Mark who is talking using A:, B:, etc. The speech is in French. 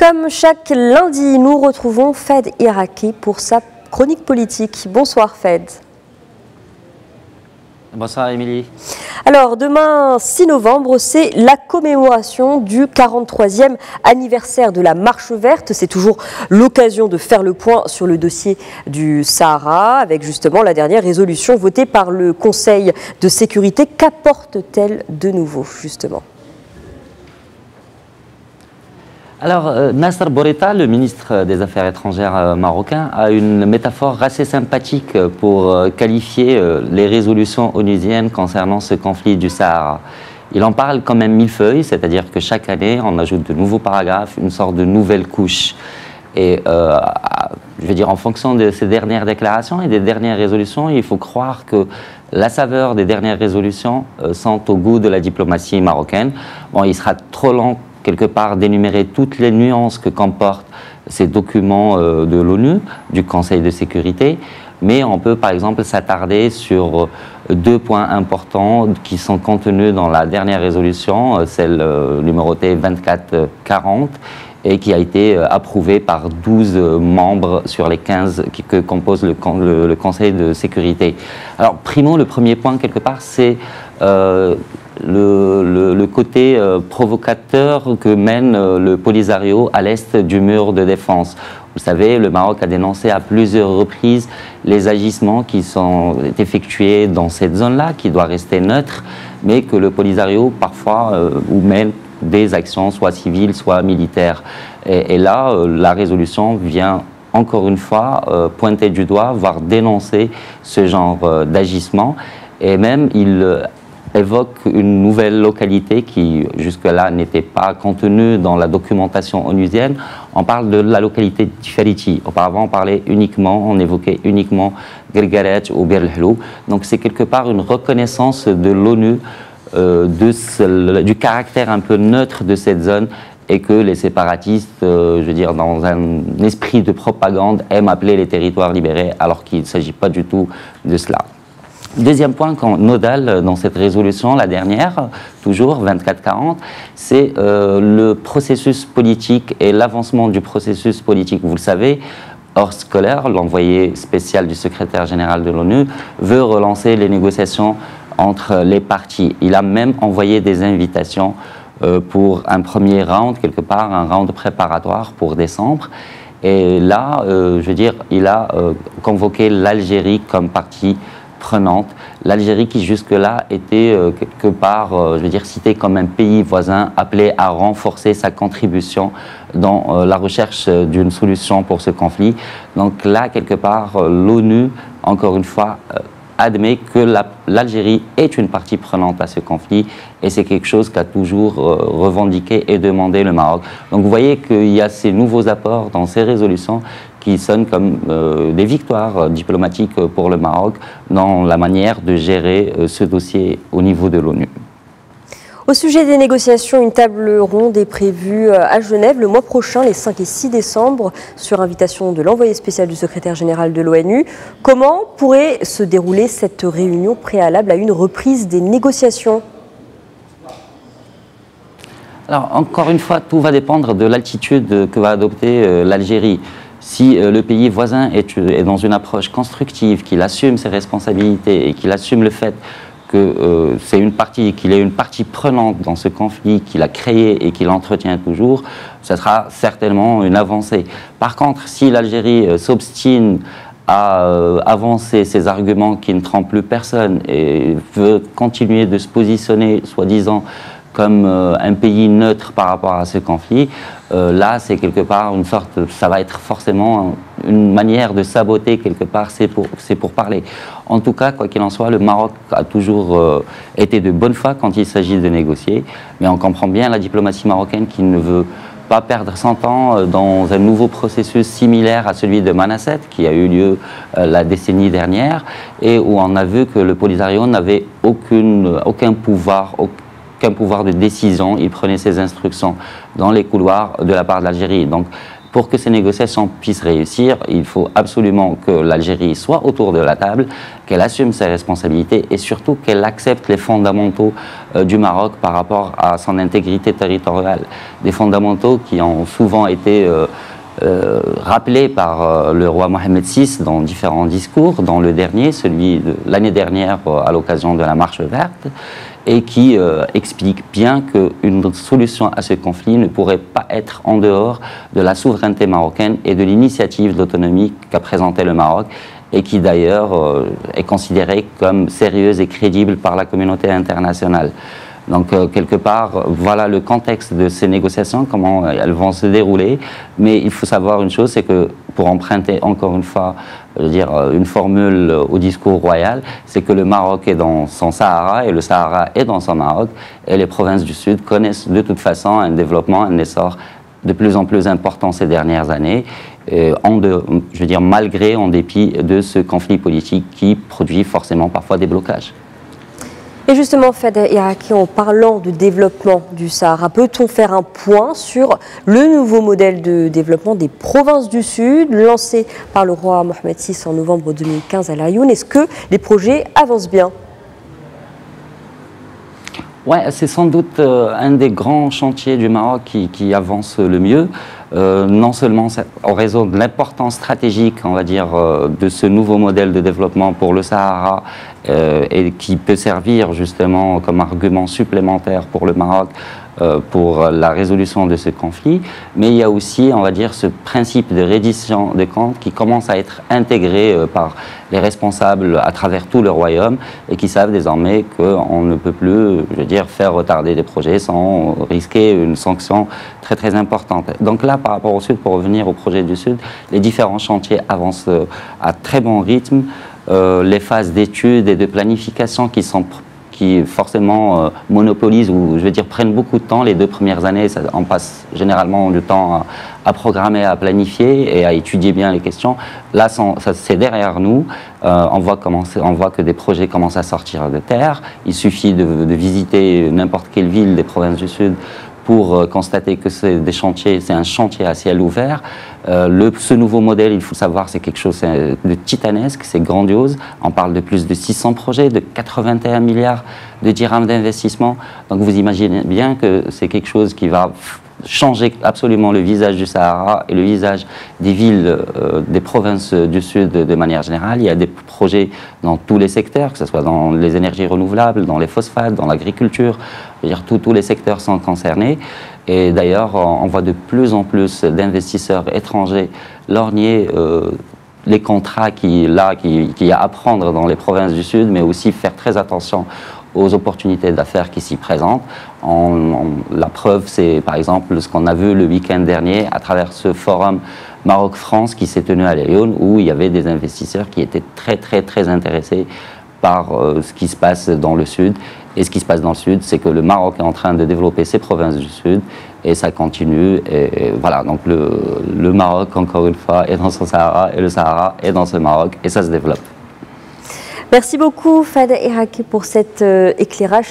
A: Comme chaque lundi, nous retrouvons Fed Iraki pour sa chronique politique. Bonsoir Fed.
B: Bonsoir Émilie.
A: Alors demain 6 novembre, c'est la commémoration du 43e anniversaire de la Marche verte. C'est toujours l'occasion de faire le point sur le dossier du Sahara avec justement la dernière résolution votée par le Conseil de sécurité. Qu'apporte-t-elle de nouveau justement ?
B: Alors, Nasser Bourita, le ministre des Affaires étrangères marocain, a une métaphore assez sympathique pour qualifier les résolutions onusiennes concernant ce conflit du Sahara. Il en parle comme un millefeuille, c'est-à-dire que chaque année, on ajoute de nouveaux paragraphes, une sorte de nouvelle couche. Et je veux dire, en fonction de ces dernières déclarations et des dernières résolutions, il faut croire que la saveur des dernières résolutions sont au goût de la diplomatie marocaine. Bon, il sera trop long quelque part d'énumérer toutes les nuances que comportent ces documents de l'ONU, du Conseil de sécurité, mais on peut par exemple s'attarder sur deux points importants qui sont contenus dans la dernière résolution, celle numérotée 2440, et qui a été approuvée par 12 membres sur les 15 que compose le Conseil de sécurité. Alors, primo, le premier point, quelque part, c'est le côté provocateur que mène le Polisario à l'est du mur de défense. Vous savez, le Maroc a dénoncé à plusieurs reprises les agissements qui sont effectués dans cette zone-là, qui doit rester neutre, mais que le Polisario, parfois, mène des actions soit civiles, soit militaires. Et là, la résolution vient encore une fois pointer du doigt, voire dénoncer ce genre d'agissement. Et même, il évoque une nouvelle localité qui, jusque-là, n'était pas contenue dans la documentation onusienne. On parle de la localité Tifariti. Auparavant, on évoquait uniquement Guergueret ou Bir el-Helou. Donc, c'est quelque part une reconnaissance de l'ONU du caractère un peu neutre de cette zone et que les séparatistes, je veux dire, dans un esprit de propagande, aiment appeler les territoires libérés alors qu'il ne s'agit pas du tout de cela. Deuxième point nodal dans cette résolution, la dernière, toujours 2440, c'est le processus politique et l'avancement du processus politique. Vous le savez, Horst Köhler, l'envoyé spécial du secrétaire général de l'ONU, veut relancer les négociations entre les parties. Il a même envoyé des invitations pour un premier round, quelque part, un round préparatoire pour décembre. Et là, je veux dire, il a convoqué l'Algérie comme partie prenante. L'Algérie qui jusque-là était quelque part, je veux dire, citée comme un pays voisin appelé à renforcer sa contribution dans la recherche d'une solution pour ce conflit. Donc là, quelque part, l'ONU, encore une fois, admet que l'Algérie est une partie prenante à ce conflit et c'est quelque chose qu'a toujours revendiqué et demandé le Maroc. Donc vous voyez qu'il y a ces nouveaux apports dans ces résolutions qui sonnent comme des victoires diplomatiques pour le Maroc dans la manière de gérer ce dossier au niveau de l'ONU.
A: Au sujet des négociations, une table ronde est prévue à Genève le mois prochain, les 5 et 6 décembre, sur invitation de l'envoyé spécial du secrétaire général de l'ONU. Comment pourrait se dérouler cette réunion préalable à une reprise des négociations ? Alors,
B: encore une fois, tout va dépendre de l'altitude que va adopter l'Algérie. Si le pays voisin est dans une approche constructive, qu'il assume ses responsabilités et qu'il assume le fait que qu'il est une partie prenante dans ce conflit qu'il a créé et qu'il entretient toujours, ce sera certainement une avancée. Par contre, si l'Algérie s'obstine à avancer ses arguments qui ne trompent plus personne et veut continuer de se positionner, soi-disant, comme un pays neutre par rapport à ce conflit, là c'est quelque part une sorte, ça va être forcément une manière de saboter quelque part c'est pour parler. En tout cas, quoi qu'il en soit, le Maroc a toujours été de bonne foi quand il s'agit de négocier, mais on comprend bien la diplomatie marocaine qui ne veut pas perdre son temps dans un nouveau processus similaire à celui de Manasset qui a eu lieu la décennie dernière et où on a vu que le Polisario n'avait aucun pouvoir de décision, il prenait ses instructions dans les couloirs de la part de l'Algérie. Donc Pour que ces négociations puissent réussir, il faut absolument que l'Algérie soit autour de la table, qu'elle assume ses responsabilités et surtout qu'elle accepte les fondamentaux du Maroc par rapport à son intégrité territoriale. Des fondamentaux qui ont souvent été rappelés par le roi Mohamed VI dans différents discours, dans le dernier, celui de l'année dernière à l'occasion de la Marche verte, et qui explique bien qu'une solution à ce conflit ne pourrait pas être en dehors de la souveraineté marocaine et de l'initiative d'autonomie qu'a présentée le Maroc, et qui d'ailleurs est considérée comme sérieuse et crédible par la communauté internationale. Donc, quelque part, voilà le contexte de ces négociations, comment elles vont se dérouler. Mais il faut savoir une chose, c'est que, pour emprunter encore une fois, une formule au discours royal, c'est que le Maroc est dans son Sahara et le Sahara est dans son Maroc. Et les provinces du Sud connaissent de toute façon un développement, un essor de plus en plus important ces dernières années, malgré, en dépit de ce conflit politique qui produit forcément parfois des blocages.
A: Et justement, Fad Iraki, en parlant de développement du Sahara, peut-on faire un point sur le nouveau modèle de développement des provinces du Sud, lancé par le roi Mohamed VI en novembre 2015 à Laayoune? Est-ce que les projets avancent bien?
B: Ouais, c'est sans doute un des grands chantiers du Maroc qui avance le mieux. Non seulement en raison de l'importance stratégique, on va dire, de ce nouveau modèle de développement pour le Sahara et qui peut servir justement comme argument supplémentaire pour le Maroc pour la résolution de ce conflit, mais il y a aussi, on va dire, ce principe de reddition des comptes qui commence à être intégré par les responsables à travers tout le royaume et qui savent désormais qu'on ne peut plus, faire retarder des projets sans risquer une sanction très très importante. Donc là, par rapport au Sud, pour revenir au projet du Sud, les différents chantiers avancent à très bon rythme. Les phases d'études et de planification qui forcément monopolisent ou prennent beaucoup de temps. Les 2 premières années, on passe généralement du temps à programmer, à planifier et à étudier bien les questions. Là, c'est derrière nous. On voit que des projets commencent à sortir de terre. Il suffit de visiter n'importe quelle ville des provinces du Sud pour constater que c'est un chantier à ciel ouvert. Ce nouveau modèle, il faut savoir, c'est quelque chose de titanesque, c'est grandiose. On parle de plus de 600 projets, de 81 milliards de dirhams d'investissement. Donc vous imaginez bien que c'est quelque chose qui va changer absolument le visage du Sahara et le visage des villes des provinces du Sud de manière générale. Il y a des projets dans tous les secteurs, que ce soit dans les énergies renouvelables, dans les phosphates, dans l'agriculture. Tous les secteurs sont concernés. Et d'ailleurs, on voit de plus en plus d'investisseurs étrangers lorgner les contrats qu'il y a à prendre dans les provinces du Sud, mais aussi faire très attention aux opportunités d'affaires qui s'y présentent. La preuve, c'est par exemple ce qu'on a vu le week-end dernier à travers ce forum Maroc-France qui s'est tenu à Laayoune, où il y avait des investisseurs qui étaient très très très intéressés par ce qui se passe dans le Sud. Et ce qui se passe dans le Sud, c'est que le Maroc est en train de développer ses provinces du Sud et ça continue. Et voilà, donc le Maroc, encore une fois, est dans son Sahara et le Sahara est dans ce Maroc et ça se développe.
A: Merci beaucoup, Fad Iraki, pour cet éclairage.